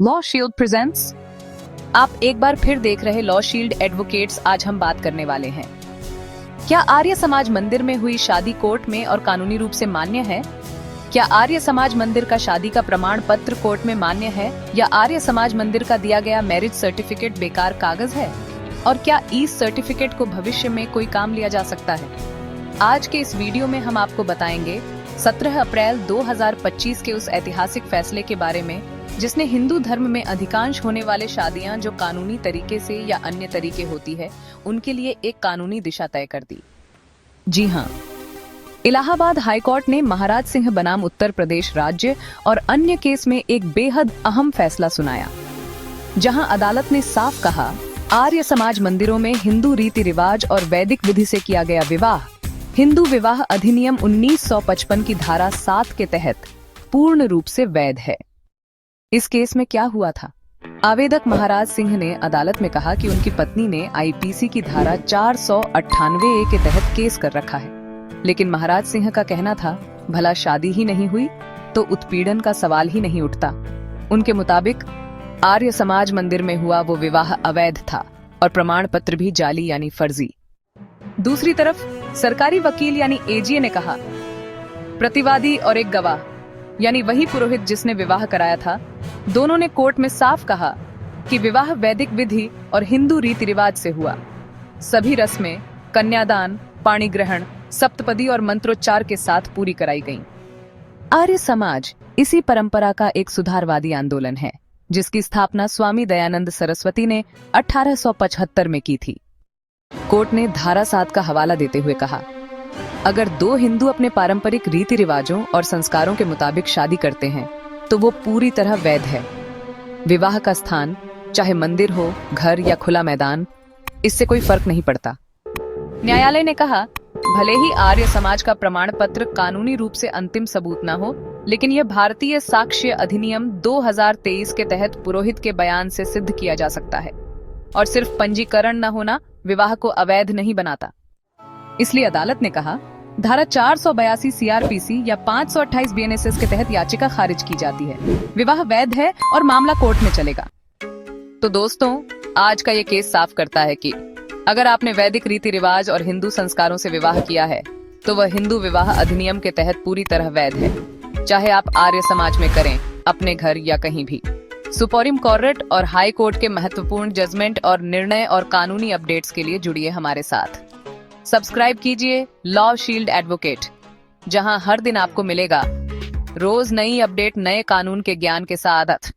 Law shield presents. आप एक बार फिर देख रहे लॉ शील्ड एडवोकेट्स। आज हम बात करने वाले हैं, क्या आर्य समाज मंदिर में हुई शादी कोर्ट में और कानूनी रूप से मान्य है? क्या आर्य समाज मंदिर का शादी का प्रमाण पत्र कोर्ट में मान्य है, या आर्य समाज मंदिर का दिया गया मैरिज सर्टिफिकेट बेकार कागज है? और क्या इस सर्टिफिकेट को भविष्य में कोई काम लिया जा सकता है? आज के इस वीडियो में हम आपको बताएंगे 17 अप्रैल 2025 के उस ऐतिहासिक फैसले के बारे में जिसने हिंदू धर्म में अधिकांश होने वाले शादियां जो कानूनी तरीके से या अन्य तरीके होती है उनके लिए एक कानूनी दिशा तय कर दी। जी हाँ, इलाहाबाद हाईकोर्ट ने महाराज सिंह बनाम उत्तर प्रदेश राज्य और अन्य केस में एक बेहद अहम फैसला सुनाया, जहां अदालत ने साफ कहा, आर्य समाज मंदिरों में हिंदू रीति रिवाज और वैदिक विधि से किया गया विवाह हिंदू विवाह अधिनियम 1955 की धारा 7 के तहत पूर्ण रूप से वैध है। इस केस में क्या हुआ था? आवेदक महाराज सिंह ने अदालत में कहा कि उनकी पत्नी ने आईपीसी की धारा 498 के तहत केस कर रखा है, लेकिन महाराज सिंह का कहना था, भला शादी ही नहीं हुई तो उत्पीड़न का सवाल ही नहीं उठता। उनके मुताबिक आर्य समाज मंदिर में हुआ वो विवाह अवैध था और प्रमाण पत्र भी जाली यानी फर्जी। दूसरी तरफ सरकारी वकील यानी एजीए ने कहा, प्रतिवादी और एक गवाह यानी वही पुरोहित जिसने विवाह कराया था, दोनों ने कोर्ट में साफ कहा कि विवाह वैदिक विधि और हिंदू रीति रिवाज से हुआ। सभी रस्में कन्यादान, पाणी ग्रहण, सप्तपदी और मंत्रोच्चार के साथ पूरी कराई गईं। आर्य समाज इसी परंपरा का एक सुधारवादी आंदोलन है, जिसकी स्थापना स्वामी दयानंद सरस्वती ने 1875 में की थी। कोर्ट ने धारा 7 का हवाला देते हुए कहा, अगर दो हिंदू अपने पारंपरिक रीति रिवाजों और संस्कारों के मुताबिक शादी करते हैं तो वो पूरी तरह वैध है। विवाह का स्थान चाहे मंदिर हो, घर या खुला मैदान, इससे कोई फर्क नहीं पड़ता। न्यायालय ने कहा, भले ही आर्य समाज का प्रमाण पत्र कानूनी रूप से अंतिम सबूत न हो, लेकिन यह भारतीय साक्ष्य अधिनियम 2023 के तहत पुरोहित के बयान से सिद्ध किया जा सकता है, और सिर्फ पंजीकरण न होना विवाह को अवैध नहीं बनाता। इसलिए अदालत ने कहा, धारा 482 सीआरपीसी या 528 बीएनएसएस के तहत याचिका खारिज की जाती है। विवाह वैध है और मामला कोर्ट में चलेगा। तो दोस्तों, आज का ये केस साफ करता है कि अगर आपने वैदिक रीति रिवाज और हिंदू संस्कारों से विवाह किया है तो वह हिंदू विवाह अधिनियम के तहत पूरी तरह वैध है, चाहे आप आर्य समाज में करें, अपने घर या कहीं भी। सुप्रीम कोर्ट और हाई कोर्ट के महत्वपूर्ण जजमेंट और निर्णय और कानूनी अपडेट्स के लिए जुड़िए हमारे साथ। सब्सक्राइब कीजिए लॉ शील्ड एडवोकेट, जहां हर दिन आपको मिलेगा रोज नई अपडेट नए कानून के ज्ञान के साथ।